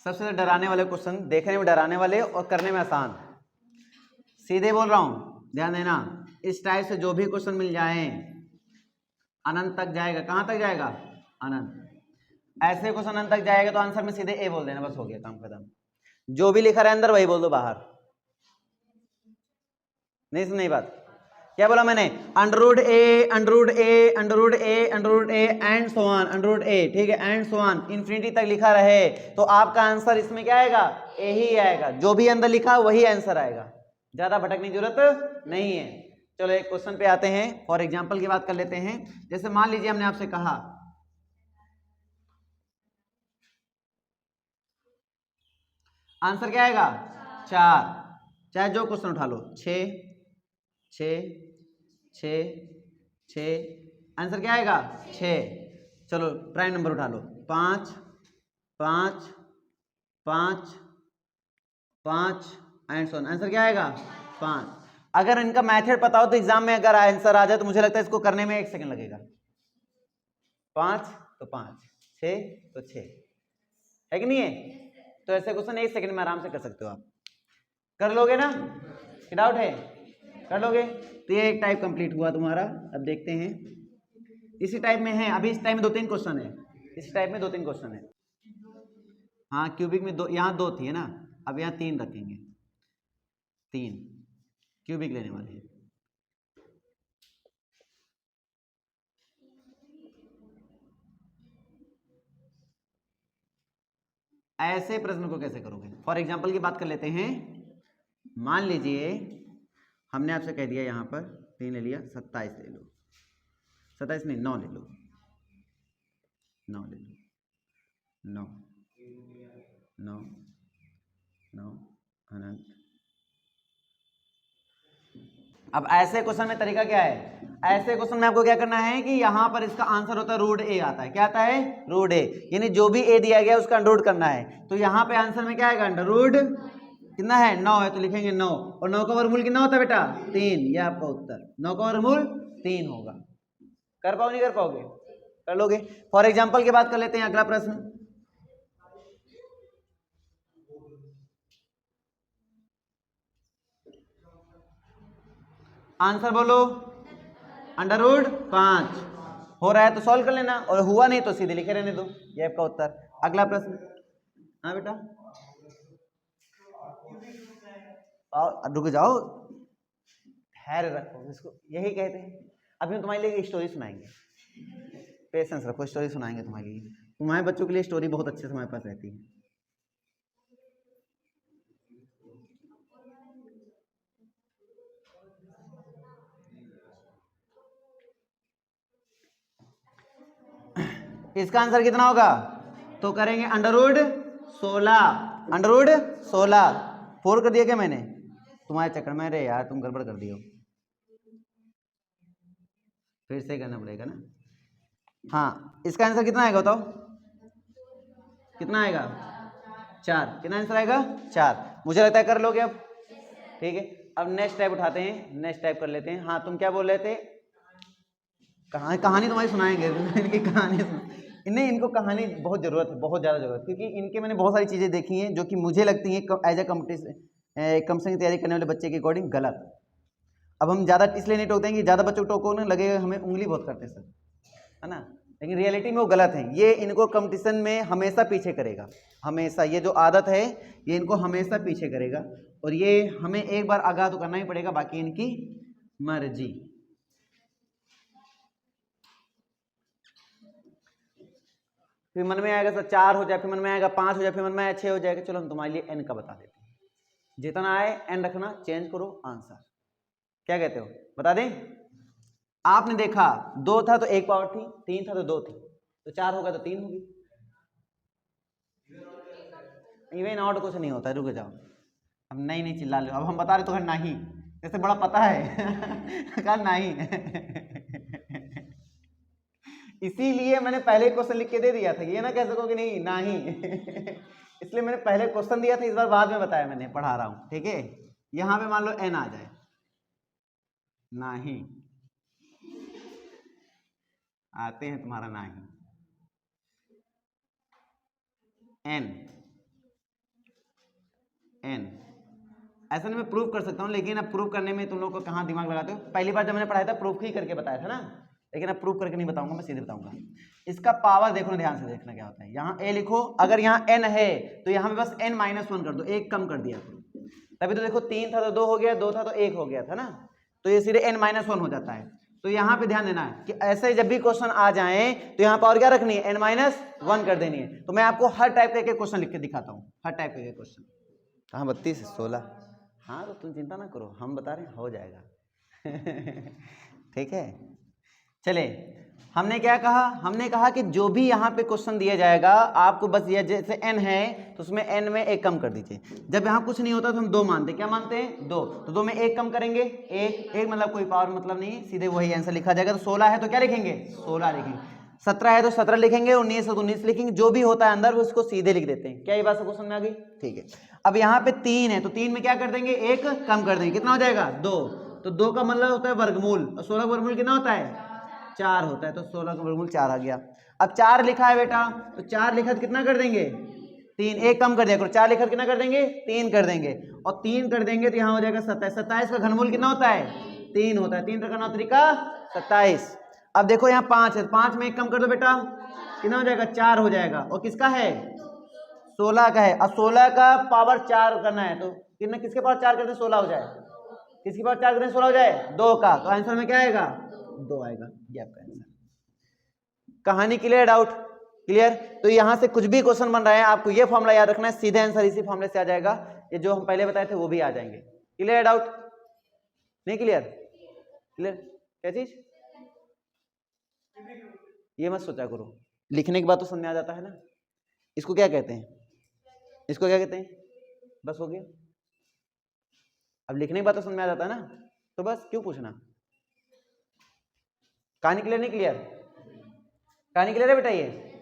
सबसे ज्यादा डराने वाले क्वेश्चन, देखने में डराने वाले और करने में आसान। सीधे बोल रहा हूं, ध्यान देना। इस टाइप से जो भी क्वेश्चन मिल जाए अनंत तक जाएगा। कहां तक जाएगा? अनंत। ऐसे क्वेश्चन अनंत तक जाएगा तो आंसर में सीधे ए बोल देना, बस हो गया काम खत्म। जो भी लिखा रहा है अंदर वही बोल दो बाहर। नहीं सुन, नहीं बात क्या बोला मैंने? Under root A, under root A, under root A, under root A and so on, under root A, ठीक है, एंड सो ऑन, इंफिनिटी तक लिखा रहे तो आपका आंसर इसमें क्या आएगा? ए ही आएगा। जो भी अंदर लिखा वही आंसर आएगा, ज्यादा भटकने की जरूरत नहीं है। चलो एक क्वेश्चन पे आते हैं, फॉर एग्जाम्पल की बात कर लेते हैं। जैसे मान लीजिए हमने आपसे कहा आंसर क्या आएगा? 4। चाहे जो क्वेश्चन उठा लो, 6 6 6 6, आंसर क्या आएगा? 6। चलो प्राइम नंबर उठा लो, 5 5 5 5 एंड सो ऑन, आंसर क्या आएगा? 5। अगर इनका मेथड पता हो तो एग्जाम में अगर आंसर आ जाए तो मुझे लगता है इसको करने में 1 सेकंड लगेगा। 5 तो 5, 6 तो 6, है कि नहीं है? तो ऐसे क्वेश्चन 1 सेकंड में आराम से कर सकते हो आप। कर लोगे ना? डाउट है? कर लोगे? तो ये एक टाइप कंप्लीट हुआ तुम्हारा। अब देखते हैं इसी टाइप में है, अभी इस टाइप में 2-3 क्वेश्चन है, इस टाइप में 2-3 क्वेश्चन है। हाँ क्यूबिक में 2, यहाँ 2 थी है ना, अब यहाँ 3 रखेंगे, 3 क्यूबिक लेने वाले हैं। ऐसे प्रश्न को कैसे करोगे? फॉर एग्जाम्पल की बात कर लेते हैं। मान लीजिए हमने आपसे कह दिया यहाँ पर 3 ले लिया, 27 ले लो, 27 नहीं 9 ले लो, 9 ले लो, 9 9 9 अनंत। अब ऐसे क्वेश्चन में तरीका क्या है? ऐसे क्वेश्चन में आपको क्या करना है कि यहाँ पर इसका आंसर होता है रूट ए आता है। क्या आता है? रूट ए, यानी जो भी ए दिया गया उसका अंडर रूट करना है। तो यहाँ पे आंसर में क्या आएगा? अंडर रूट कितना है? 9 है तो लिखेंगे 9, और 9 का वर्गमूल कितना होता है बेटा? 3। ये आपका उत्तर 9 का वर्गमूल 3 होगा। कर पाओ नहीं कर पाओगे? कर लोगे। फॉर एग्जाम्पल की बात कर लेते हैं, अगला प्रश्न। आंसर बोलो। अंडर रूट 5 हो रहा है तो सॉल्व कर लेना, और हुआ नहीं तो सीधे लिखे रहने दो, ये आपका उत्तर। अगला प्रश्न। हाँ बेटा रुक जाओ, धैर्य रखो, इसको यही कहते हैं। अभी हम तुम्हारे लिए एक स्टोरी सुनाएंगे, पेशेंस रखो, स्टोरी सुनाएंगे तुम्हारे लिए। तुम्हारे बच्चों के लिए स्टोरी बहुत अच्छे से हमारे पास रहती है। इसका आंसर कितना होगा? तो करेंगे अंडर रूट 16, अंडर रूट 16। 4 कर दिया क्या मैंने तुम्हारे चक्कर में? अरे यार तुम गड़बड़ कर दियो, फिर से करना पड़ेगा ना। हाँ इसका आंसर कितना आएगा बताओ? कितना आएगा? 4। कितना आंसर आएगा? 4। मुझे लगता है कर लोगे अब, ठीक है। अब नेक्स्ट टाइप उठाते हैं, नेक्स्ट टाइप कर लेते हैं। हाँ तुम क्या बोल रहे थे? कहानी तुम्हारी सुनाएंगे इनकी कहानी नहीं, इनको कहानी बहुत ज़रूरत है, बहुत ज़्यादा ज़रूरत, क्योंकि इनके मैंने बहुत सारी चीज़ें देखी हैं जो कि मुझे लगती हैं एज ए कंपटीशन की तैयारी करने वाले बच्चे के अकॉर्डिंग गलत। अब हम ज़्यादा इसलिए नहीं टोकते हैं कि ज़्यादा बच्चों को टोको ना लगेगा हमें उंगली बहुत करते सर, है ना, लेकिन रियलिटी में वो गलत है। ये इनको कंपटीशन में हमेशा पीछे करेगा, हमेशा। ये जो आदत है ये इनको हमेशा पीछे करेगा, और ये हमें एक बार आगाह तो करना ही पड़ेगा, बाकी इनकी मर्जी। फिर मन में आएगा सर 4 हो जाए, फिर मन में आएगा 5 हो जाए, फिर मन में आएगा 6 हो जाएगा। चलो हम तुम्हारे लिए n का बता देते हैं, जितना आए n रखना, चेंज करो आंसर। क्या कहते हो? बता दें? आपने देखा 2 था तो 1 पावर थी, 3 था तो 2 थी, तो 4 होगा तो 3 होगी। इवन आउट कुछ नहीं होता है, रुक जाओ। अब नहीं चिल्ला लो, अब हम बता रहे तो है नहीं, जैसे बड़ा पता है कहा नहीं इसीलिए मैंने पहले क्वेश्चन लिख के दे दिया था, ये ना कह सको कि नहीं इसलिए मैंने पहले क्वेश्चन दिया था, इस बार बाद में बताया मैंने, पढ़ा रहा हूं, ठीक है। यहां पे मान लो n आ जाए, नहीं आते हैं तुम्हारा नहीं, n n। ऐसा नहीं मैं प्रूव कर सकता हूँ, लेकिन अब प्रूव करने में तुम लोग को कहाँ दिमाग लगाते हो। पहली बार जब मैंने पढ़ाया था प्रूफ ही करके बताया था ना, लेकिन अब प्रूफ करके नहीं बताऊंगा, मैं सीधे बताऊंगा। इसका पावर देखो ना, ध्यान से देखना क्या होता है। यहाँ a लिखो, अगर यहाँ n है तो यहाँ पे बस n-1 कर दो, एक कम कर दिया करो। तभी तो देखो 3 था तो 2 हो गया, 2 था तो 1 हो गया था ना, तो ये सीधे n-1 हो जाता है। तो यहाँ पे ध्यान देना है कि ऐसे जब भी क्वेश्चन आ जाए तो यहाँ पर और क्या रखनी है, n-1 कर देनी है। तो मैं आपको हर टाइप के क्वेश्चन लिख के दिखाता हूँ, हर टाइप के क्वेश्चन। कहाँ 32 16? हाँ तो तुम चिंता ना करो, हम बता रहे हैं हो जाएगा। ठीक है, चले हमने क्या कहा, हमने कहा कि जो भी यहाँ पे क्वेश्चन दिया जाएगा आपको बस ये, जैसे n है तो उसमें n में एक कम कर दीजिए। जब यहाँ कुछ नहीं होता तो हम 2 मानते हैं, क्या मानते हैं 2, तो 2 में एक कम करेंगे, एक मतलब कोई पावर मतलब नहीं, सीधे वही आंसर लिखा जाएगा। तो 16 है तो क्या लिखेंगे 16 लिखेंगे, 17 है तो 17 लिखेंगे, 19 है तो 19 लिखेंगे, जो भी होता है अंदर उसको सीधे लिख देते हैं। क्या ये बात सबको समझ में आ गई? ठीक है। अब यहाँ पे 3 है तो 3 में क्या कर देंगे, एक कम कर देंगे, कितना हो जाएगा 2, तो 2 का मतलब होता है वर्गमूल, और 16 का वर्गमूल कितना होता है 4 होता है, तो 16 का वर्गमूल 4 आ गया। अब 4 लिखा है बेटा, तो 4 लिखा तो कितना कर देंगे 3, एक कम कर दिया करो, 4 लिखा कितना कर देंगे 3 कर देंगे, और 3 कर देंगे तो यहाँ हो जाएगा 27। 27 का घनमूल कितना होता है 3 होता है, 3 का नौ तरीका 27। अब देखो यहाँ 5 है, 5 में एक कम कर दो बेटा, कितना हो जाएगा 4 हो जाएगा, और किसका है 16 का है। अब 16 का पावर 4 करना है तो कितना, किसके पावर 4 करते 16 हो जाए, किसकी पावर 4 करते 16 हो जाए 2 का, तो आंसर में क्या आएगा 2 आएगा, ये आपका आंसर। कहानी क्लियर, डाउट क्लियर? तो यहां से कुछ भी क्वेश्चन बन रहा है आपको ये फॉर्मूला याद रखना है, सीधे आंसर इसी फॉर्मूले से आ जाएगा, ये जो हम पहले बताए थे वो भी आ जाएंगे। क्लियर डाउट नहीं क्लियर? क्लियर क्या चीज, ये मत सोचा करो, लिखने के बाद तो समझ में आ जाता है ना। इसको क्या कहते हैं, इसको क्या कहते हैं, बस हो गया। अब लिखने के बाद तो समझ में आ जाता है ना, तो बस क्यों पूछना। कहानी क्लियर नहीं क्लियर? कहानी क्लियर है बेटा? ये